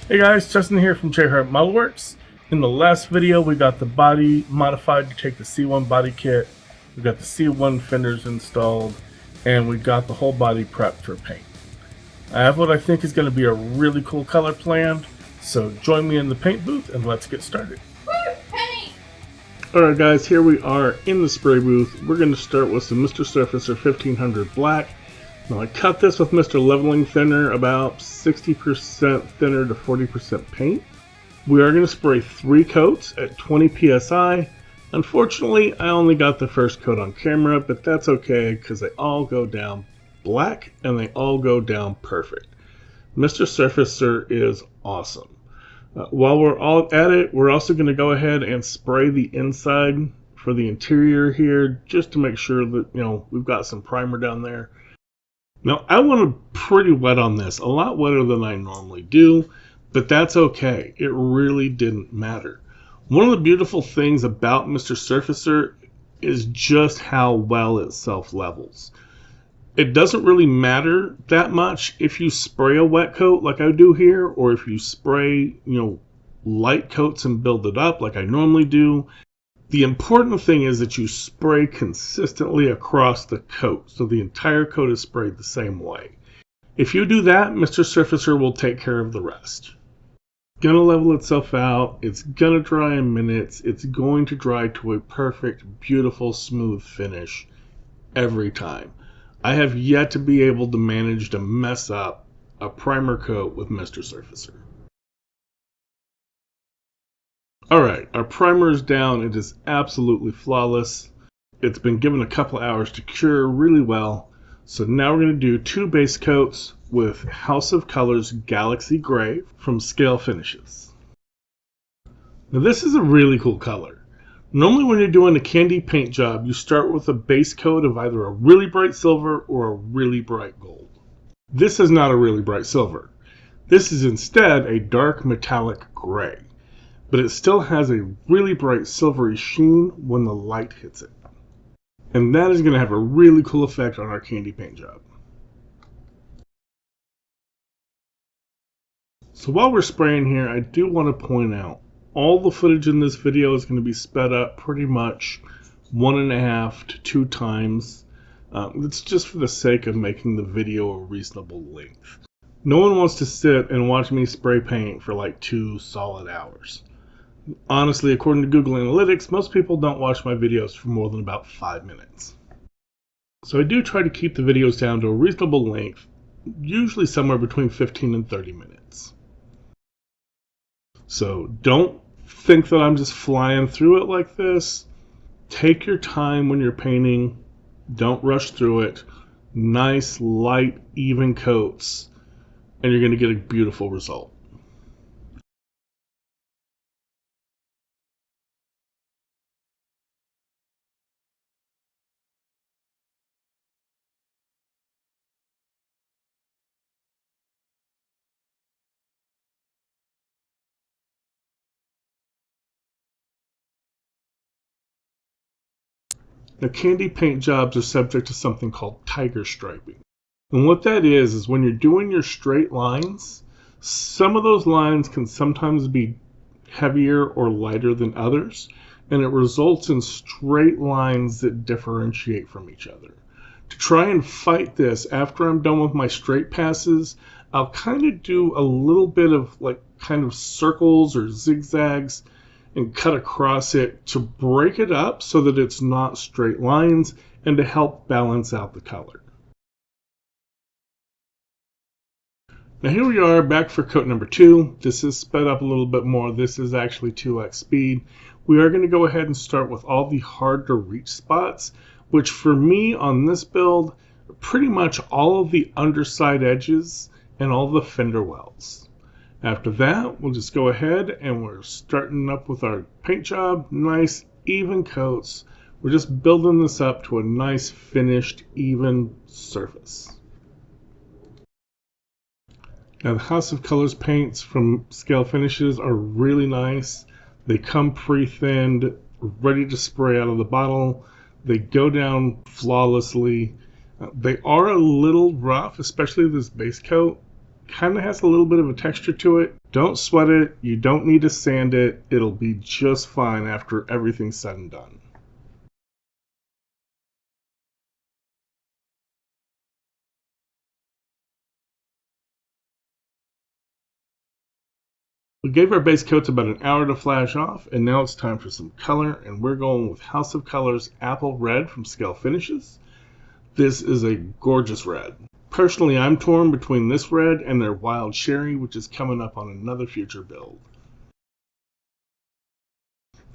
Hey guys, Justin here from JHart Modelworks. In the last video, we got the body modified to take the C1 body kit. We got the C1 fenders installed, and we got the whole body prepped for paint. I have what I think is going to be a really cool color planned, so join me in the paint booth and let's get started. Alright guys, here we are in the spray booth. We're going to start with some Mr. Surfacer 1500 black. Now I cut this with Mr. Leveling Thinner, about 60% thinner to 40% paint. We are going to spray 3 coats at 20 psi. Unfortunately, I only got the first coat on camera, but that's okay because they all go down black and they all go down perfect. Mr. Surfacer is awesome. While we're all at it, we're also going to go ahead and spray the inside for the interior here just to make sure that, we've got some primer down there. Now, I went pretty wet on this, a lot wetter than I normally do, but that's okay. It really didn't matter. One of the beautiful things about Mr. Surfacer is just how well it self-levels. It doesn't really matter that much if you spray a wet coat like I do here, or if you spray, light coats and build it up like I normally do. The important thing is that you spray consistently across the coat, so the entire coat is sprayed the same way. If you do that, Mr. Surfacer will take care of the rest. It's gonna level itself out, it's gonna dry in minutes, it's going to dry to a perfect, beautiful, smooth finish every time. I have yet to be able to manage to mess up a primer coat with Mr. Surfacer. Alright, our primer is down. It is absolutely flawless. It's been given a couple hours to cure really well. So now we're going to do 2 base coats with House of Colors Galaxy Gray from Scale Finishes. Now this is a really cool color. Normally when you're doing a candy paint job, you start with a base coat of either a really bright silver or a really bright gold. This is not a really bright silver. This is instead a dark metallic gray. But it still has a really bright silvery sheen when the light hits it. And that is going to have a really cool effect on our candy paint job. So while we're spraying here, I do want to point out, all the footage in this video is going to be sped up pretty much 1.5 to 2 times. It's just for the sake of making the video a reasonable length. No one wants to sit and watch me spray paint for like 2 solid hours. Honestly, according to Google Analytics, most people don't watch my videos for more than about 5 minutes. So I do try to keep the videos down to a reasonable length, usually somewhere between 15 and 30 minutes. So don't think that I'm just flying through it like this. Take your time when you're painting. Don't rush through it. Nice, light, even coats, and you're going to get a beautiful result. Now, candy paint jobs are subject to something called tiger striping. And what that is when you're doing your straight lines, some of those lines can sometimes be heavier or lighter than others, and it results in straight lines that differentiate from each other. To try and fight this, after I'm done with my straight passes, I'll kind of do a little bit of kind of circles or zigzags and cut across it to break it up so that it's not straight lines and to help balance out the color. Now here we are back for coat number 2. This is sped up a little bit more. This is actually 2x speed. We are going to go ahead and start with all the hard to reach spots, which for me on this build, are pretty much all of the underside edges and all the fender wells. After that, we'll just go ahead and we're starting up with our paint job. Nice, even coats. We're just building this up to a nice, finished, even surface. Now, the House of Colors paints from Scale Finishes are really nice. They come pre-thinned, ready to spray out of the bottle. They go down flawlessly. They are a little rough, especially this base coat. Kind of has a little bit of a texture to it. Don't sweat it. You don't need to sand it. It'll be just fine after everything's said and done. We gave our base coats about an hour to flash off, and now it's time for some color, and we're going with House of Colors Apple Red from Scale Finishes. This is a gorgeous red. Personally, I'm torn between this red and their Wild Cherry, which is coming up on another future build.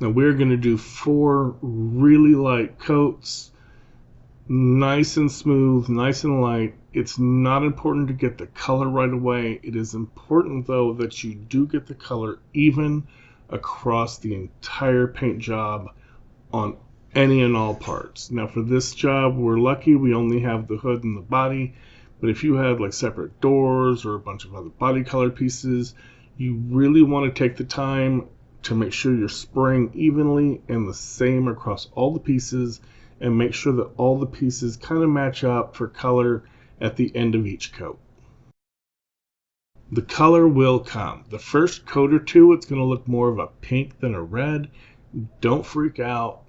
Now we're going to do 4 really light coats, nice and smooth, nice and light. It's not important to get the color right away. It is important though that you do get the color even across the entire paint job on any and all parts. Now for this job, we're lucky we only have the hood and the body, but if you had like separate doors or a bunch of other body color pieces, you really want to take the time to make sure you're spraying evenly and the same across all the pieces, and make sure that all the pieces kind of match up for color at the end of each coat. The color will come. The first coat or two, it's going to look more of a pink than a red. Don't freak out.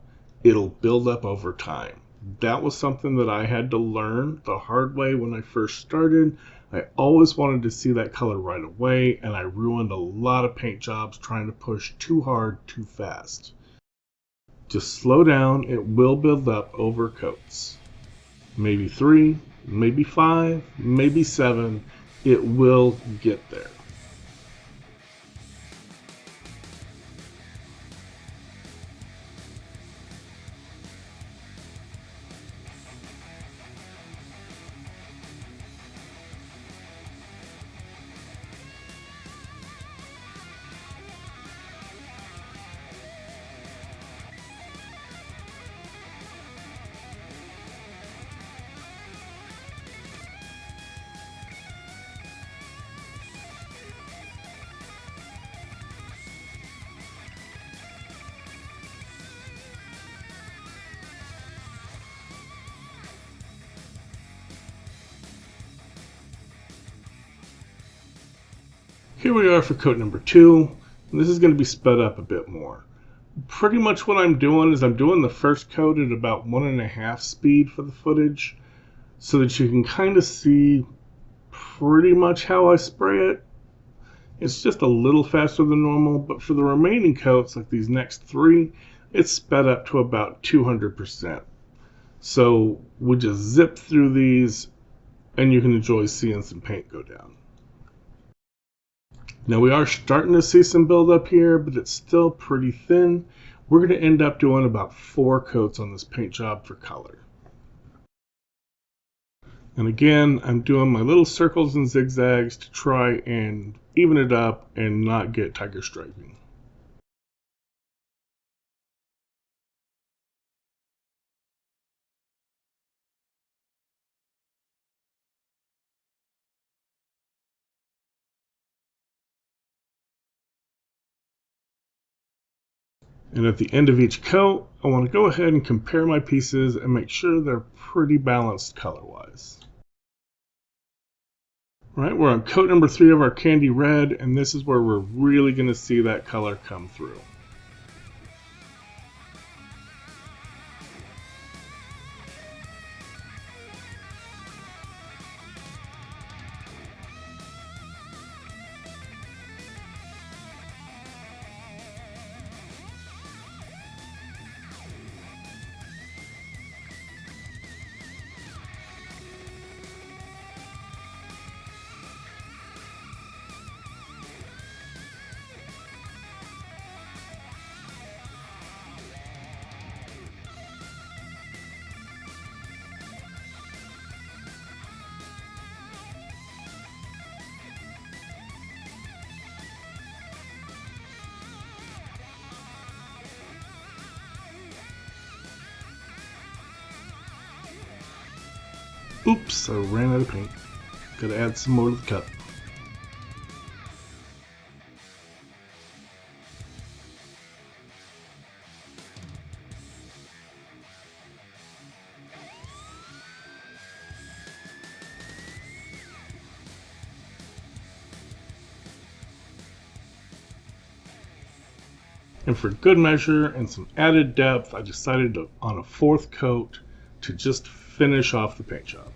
It'll build up over time. That was something that I had to learn the hard way when I first started. I always wanted to see that color right away, and I ruined a lot of paint jobs trying to push too hard too fast. Just slow down. It will build up over coats. Maybe 3, maybe 5, maybe 7. It will get there. Here we are for coat number 2, and this is going to be sped up a bit more. Pretty much what I'm doing is I'm doing the first coat at about 1.5 speed for the footage, so that you can kind of see pretty much how I spray it. It's just a little faster than normal, but for the remaining coats, like these next 3, it's sped up to about 200%. So we just zip through these, and you can enjoy seeing some paint go down. Now we are starting to see some buildup here, but it's still pretty thin. We're going to end up doing about 4 coats on this paint job for color. And again, I'm doing my little circles and zigzags to try and even it up and not get tiger striping. And at the end of each coat, I want to go ahead and compare my pieces and make sure they're pretty balanced color-wise. All right, we're on coat number 3 of our candy red, and this is where we're really going to see that color come through. Oops, I ran out of paint. Gotta add some more to the cup. And for good measure and some added depth, I decided to, on a fourth coat to just finish off the paint job.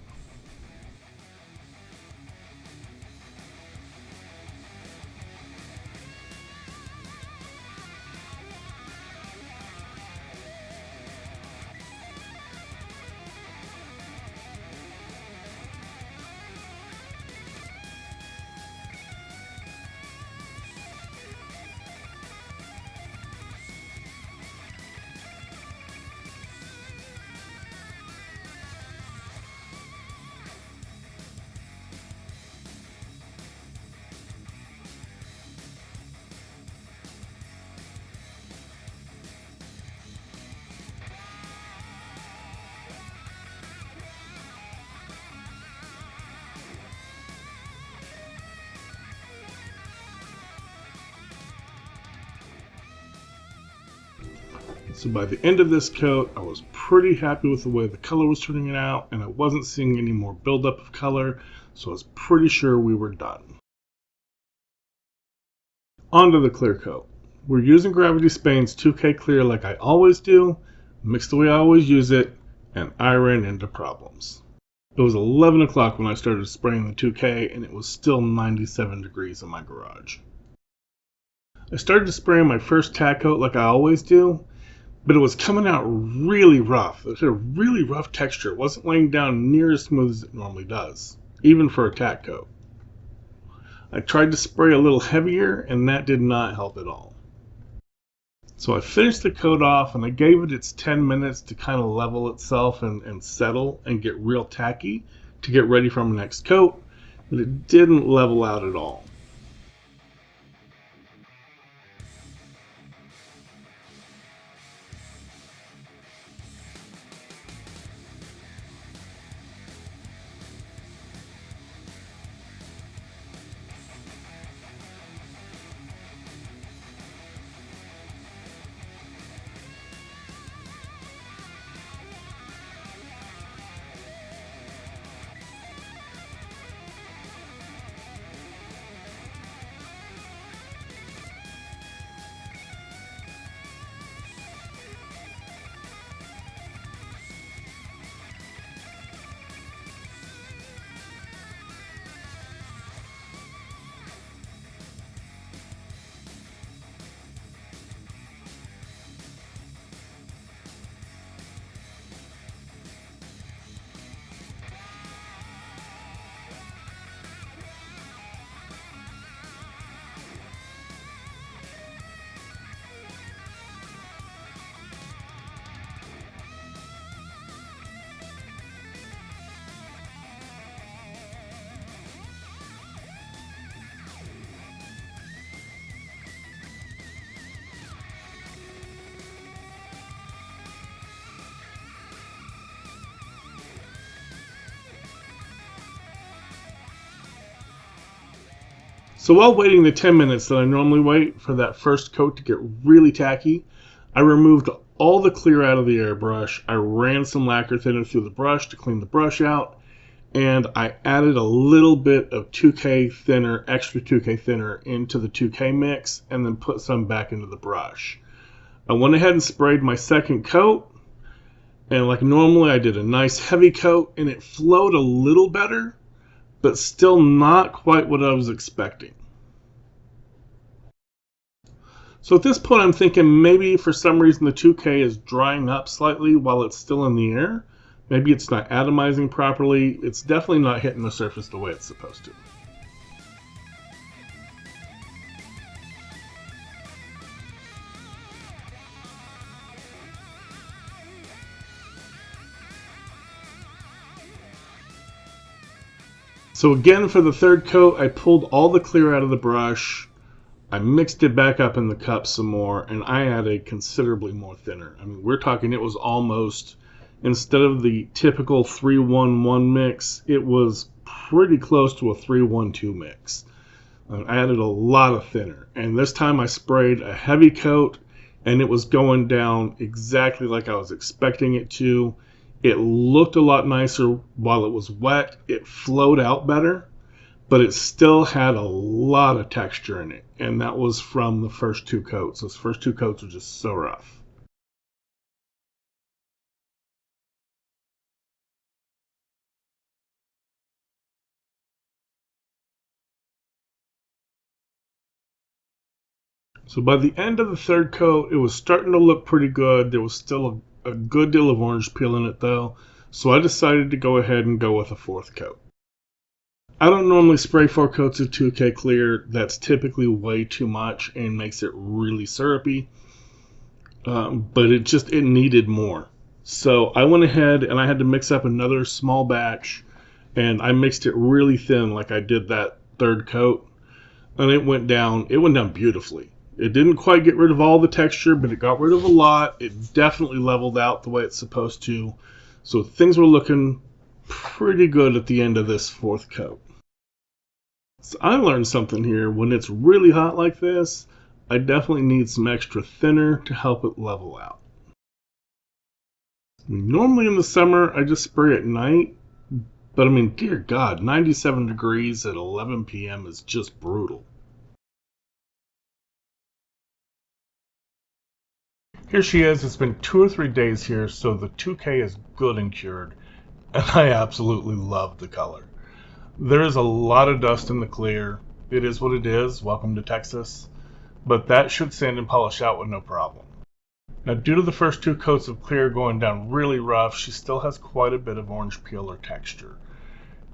So by the end of this coat, I was pretty happy with the way the color was turning out, and I wasn't seeing any more buildup of color, so I was pretty sure we were done. On to the clear coat. We're using Gravity Spain's 2K Clear like I always do, mixed the way I always use it, and I ran into problems. It was 11 o'clock when I started spraying the 2K, and it was still 97 degrees in my garage. I started spraying my first tack coat like I always do, but it was coming out really rough. It had a really rough texture. It wasn't laying down near as smooth as it normally does, even for a tack coat. I tried to spray a little heavier, and that did not help at all. So I finished the coat off, and I gave it its 10 minutes to kind of level itself and settle and get real tacky to get ready for my next coat, but it didn't level out at all. So while waiting the 10 minutes that I normally wait for that first coat to get really tacky, I removed all the clear out of the airbrush. I ran some lacquer thinner through the brush to clean the brush out, and I added a little bit of 2K thinner, extra 2K thinner into the 2K mix, and then put some back into the brush. I went ahead and sprayed my second coat, and like normally I did a nice heavy coat, and it flowed a little better, but still not quite what I was expecting. So at this point I'm thinking maybe for some reason the 2K is drying up slightly while it's still in the air. Maybe it's not atomizing properly. It's definitely not hitting the surface the way it's supposed to. So again, for the third coat, I pulled all the clear out of the brush. I mixed it back up in the cup some more, and I added considerably more thinner. I mean, we're talking it was almost, instead of the typical 3-1-1 mix, it was pretty close to a 3-1-2 mix. I added a lot of thinner, and this time I sprayed a heavy coat, and it was going down exactly like I was expecting it to. It looked a lot nicer while it was wet. It flowed out better, but it still had a lot of texture in it, and that was from the first two coats. Those first two coats were just so rough. So by the end of the third coat, it was starting to look pretty good. There was still a good deal of orange peel in it though, so I decided to go ahead and go with a fourth coat. I don't normally spray 4 coats of 2K clear. That's typically way too much and makes it really syrupy, but it needed more. So I went ahead and I had to mix up another small batch, and I mixed it really thin like I did that third coat, and it went down beautifully. It didn't quite get rid of all the texture, but it got rid of a lot. It definitely leveled out the way it's supposed to. So things were looking pretty good at the end of this fourth coat. So I learned something here. When it's really hot like this, I definitely need some extra thinner to help it level out. Normally in the summer, I just spray at night, but I mean, dear God, 97 degrees at 11 p.m. is just brutal. Here she is. It's been 2 or 3 days here, so the 2K is good and cured, and I absolutely love the color. There is a lot of dust in the clear. It is what it is. Welcome to Texas. But that should sand and polish out with no problem. Now, due to the first 2 coats of clear going down really rough, she still has quite a bit of orange peel or texture.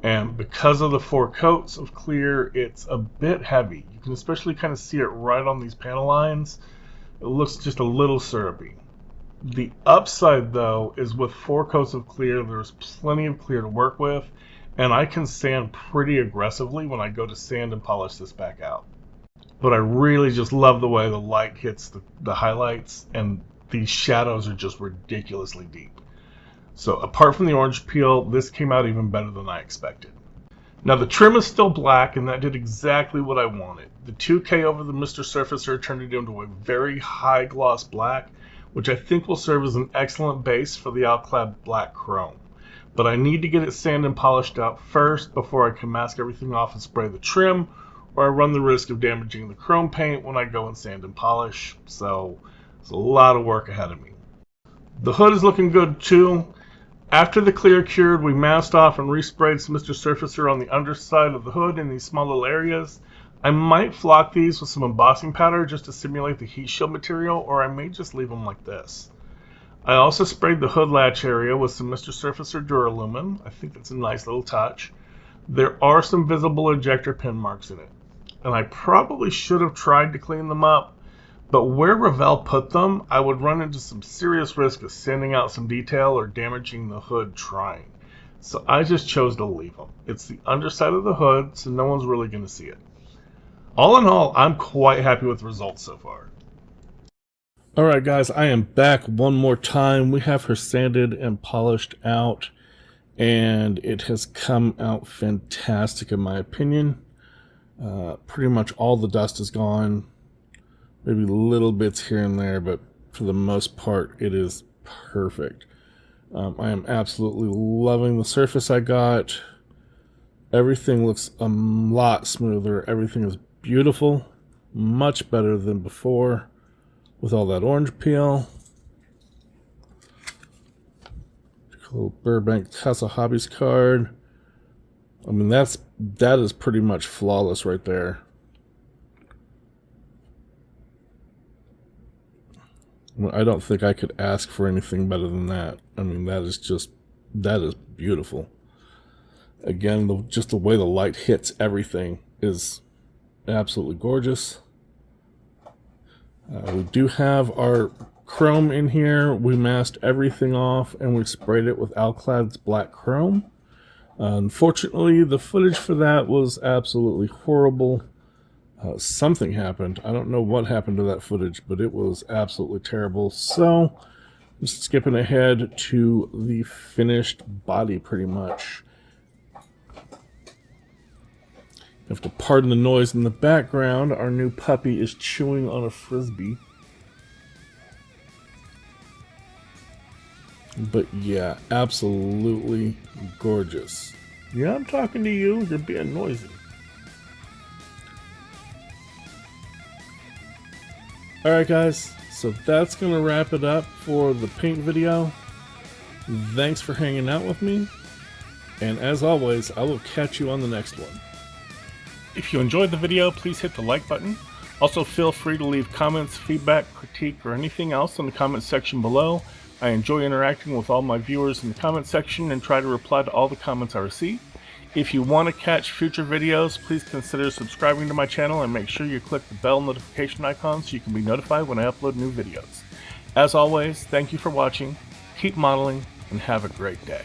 And because of the 4 coats of clear, it's a bit heavy. You can especially kind of see it right on these panel lines. It looks just a little syrupy. The upside, though, is with 4 coats of clear, there's plenty of clear to work with, and I can sand pretty aggressively when I go to sand and polish this back out. But I really just love the way the light hits the highlights, and these shadows are just ridiculously deep. So apart from the orange peel, this came out even better than I expected. Now the trim is still black, and that did exactly what I wanted. The 2K over the Mr. Surfacer turned it into a very high gloss black, which I think will serve as an excellent base for the Alclad black chrome. But I need to get it sanded and polished out first before I can mask everything off and spray the trim, or I run the risk of damaging the chrome paint when I go and sand and polish, so it's a lot of work ahead of me. The hood is looking good too. After the clear cured, we masked off and resprayed some Mr. Surfacer on the underside of the hood in these small little areas. I might flock these with some embossing powder just to simulate the heat shield material, or I may just leave them like this. I also sprayed the hood latch area with some Mr. Surfacer Duralumin. I think that's a nice little touch. There are some visible ejector pin marks in it, and I probably should have tried to clean them up, but where Revell put them, I would run into some serious risk of sanding out some detail or damaging the hood trying. So I just chose to leave them. It's the underside of the hood, so no one's really going to see it. All in all, I'm quite happy with the results so far. Alright guys, I am back one more time. We have her sanded and polished out, and it has come out fantastic in my opinion. Pretty much all the dust is gone. Maybe little bits here and there, but for the most part, it is perfect. I am absolutely loving the surface I got. Everything looks a lot smoother. Everything is beautiful. Much better than before with all that orange peel. A little Burbank Casa Hobbies card. I mean, that is pretty much flawless right there. I don't think I could ask for anything better than that. I mean, that is beautiful. Again, just the way the light hits everything is absolutely gorgeous. We do have our chrome in here. We masked everything off and we sprayed it with Alclad's black chrome. Unfortunately, the footage for that was absolutely horrible. Something happened. I don't know what happened to that footage, but it was absolutely terrible. So, just skipping ahead to the finished body pretty much. You have to pardon the noise in the background. Our new puppy is chewing on a Frisbee. But yeah, absolutely gorgeous. Yeah, I'm talking to you. You're being noisy. Alright guys, so that's going to wrap it up for the paint video. Thanks for hanging out with me, and as always, I will catch you on the next one. If you enjoyed the video, please hit the like button. Also feel free to leave comments, feedback, critique, or anything else in the comment section below. I enjoy interacting with all my viewers in the comment section and try to reply to all the comments I receive. If you want to catch future videos, please consider subscribing to my channel and make sure you click the bell notification icon so you can be notified when I upload new videos. As always, thank you for watching, keep modeling, and have a great day.